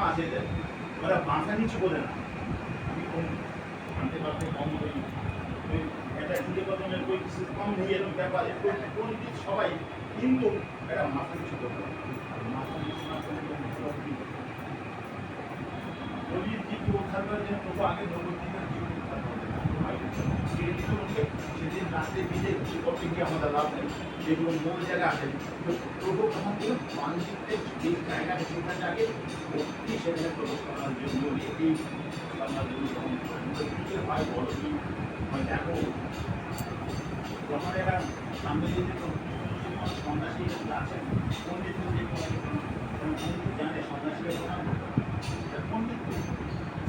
আছে ওরা মাথা নিচু করে না। আমি কম আনতে পারতে কম করি এটা হিন্দে কদমের કોઈ কম নেই এরকম ব্যাপার পণ্ডিত সবাই, কিন্তু এটা মাথা নিচু করতে হবে। মাথা নিচু না করলে নদীর দিকে উদ্ধার করার জন্য প্রভু আগে নবদ্বীপের জীবন উদ্ধার করতে সেদিন রাত্রে বিজে করতে গিয়ে আমাদের লাভ নেই, যেগুলো মূল জায়গা আছে প্রভু আমাদের বাণিজ্যের যে জায়গাটা সেখানে আগে ভক্তি সেখানে প্রবেশ করার জন্য এই হয় বড় কি হয় দেখো যখন এরা সামনে যদি সন্ন্যাসী আছেন পণ্ডিত জানে সন্ন্যাসীকে প্রণাম পণ্ডিত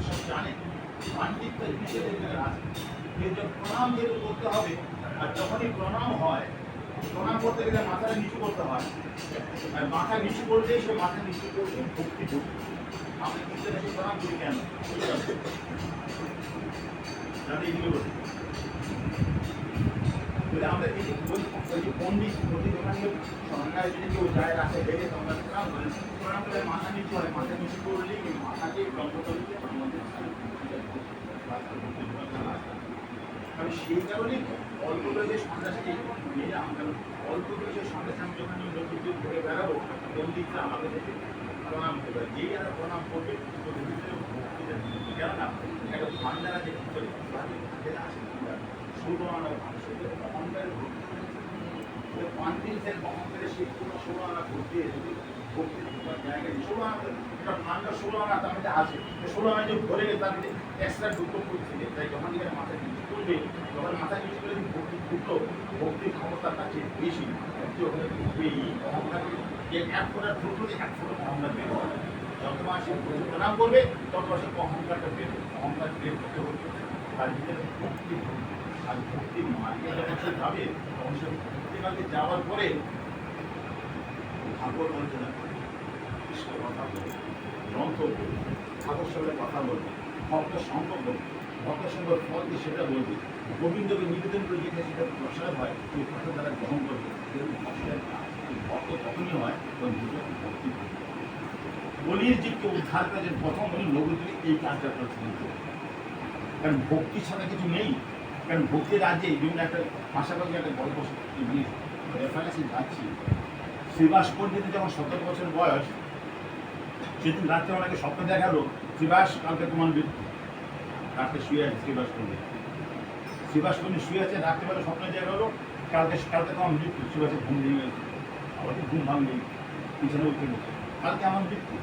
সব জানে পাণ্ডিত্য হিসেবে আছে, কিন্তু প্রণাম যেহেতু করতে হবে, আর যখনই প্রণাম হয় প্রণাম করতে গেলে মাথাটা নিচু করতে হয়, আর মাথা নিচু করলেই সে মাথা নিচু করতে ভক্তি করবে। আমরা কিন্তু এসে প্রণাম করি কেন যাতে এগুলো বলি আমরা পণ্ডিত পণ্ডিত ওখানে সরকার যদি কেউ যায় রাস্তায় দেখে তোমরা প্রণাম করেন, প্রণাম করে মাথা নিচু হয়, মাথা নিচু করলেই মাথাকে গল্প করলে আমাদের আমি সেই কারণেই অল্প বয়সে সন্ন্যাসী মেয়েরা আমরা অল্প বয়সে সন্ন্যাসী আমি যখন নদীর ঘুরে বেড়াবো পণ্ডিতরা আমাকে দেখে প্রণাম করবে, যেই এরা প্রণাম করবে কেননা একটা ভান্ডারা যে ভিতরে আছে ষোলো আনা অহংকারের পান্ডিতের অহংকারে সেই কোনো ষোলো আনা ঘুরতে ভক্তি জায়গায় ষোলো আনা একটা ভান্ডার ষোলো আনা তার মধ্যে আছে, ষোলো আনা যে ভরে গেলে তার মধ্যে এক্সট্রা ঢুকলো করছে, তাই যখন এখানে মাথা নিচু করবে যখন মাথা নিচু করে ভক্তি ঢুকলো ভক্তির ক্ষমতা তার চেয়ে বেশি ভক্তি ওখানে ঢুকবেই, অহংকার যে এক ফোটা ঢুকলো এক ফোটা অহংকার বের হবে, যত মাস প্রণাম করবে তত মাসে অহংকারটা বের হবে, অহংকার বের করতে হচ্ছে তার ভিতরে ভক্তি আর ভক্তির মার্গে যখন সে যাবে তখন সে ভক্তি মার্গে যাওয়ার পরে ঠাকুর বলছে না কৃষ্ণ কথা বলবে, গ্রন্থ বলবে, ঠাকুর সঙ্গে কথা বলবে, ভক্ত সঙ্গ বলবে, ভক্ত সঙ্গ ফল দিয়ে সেটা বলবে, গোবিন্দকে নিবেদন করে যেটা সেটা প্রসাদ হয় সেই প্রসাদ দ্বারা গ্রহণ করবে, ভক্ত তখনই হয় তখন ভক্তি বলির জীবকে উদ্ধার করেছেন প্রথম উনি নবদ্বীপে এই কাজটা করেছিলেন, কারণ ভক্তি ছাড়া কিছু নেই, কারণ ভক্তির রাজ্যে বিভিন্ন একটা পাশাপাশি একটা গল্প রেফারেন্সে যাচ্ছি, শ্রীবাস পণ্ডিত যখন 17 বছর বয়স সেদিন রাত্রে ওনাকে স্বপ্ন দেখালো শ্রীবাস কালকে তোমার মৃত্যু, রাত্রে শুয়ে আছে শ্রীবাস পণ্ডিত শুয়ে আছে, রাত্রিবেলা স্বপ্ন দেখা হলো কালকে তোমার মৃত্যু, শ্রীবাসের ঘুম ভেঙে গেছে, আবার ঘুম ভাঙলেই পিছনে উঠে গেছে কালকে আমার মৃত্যু।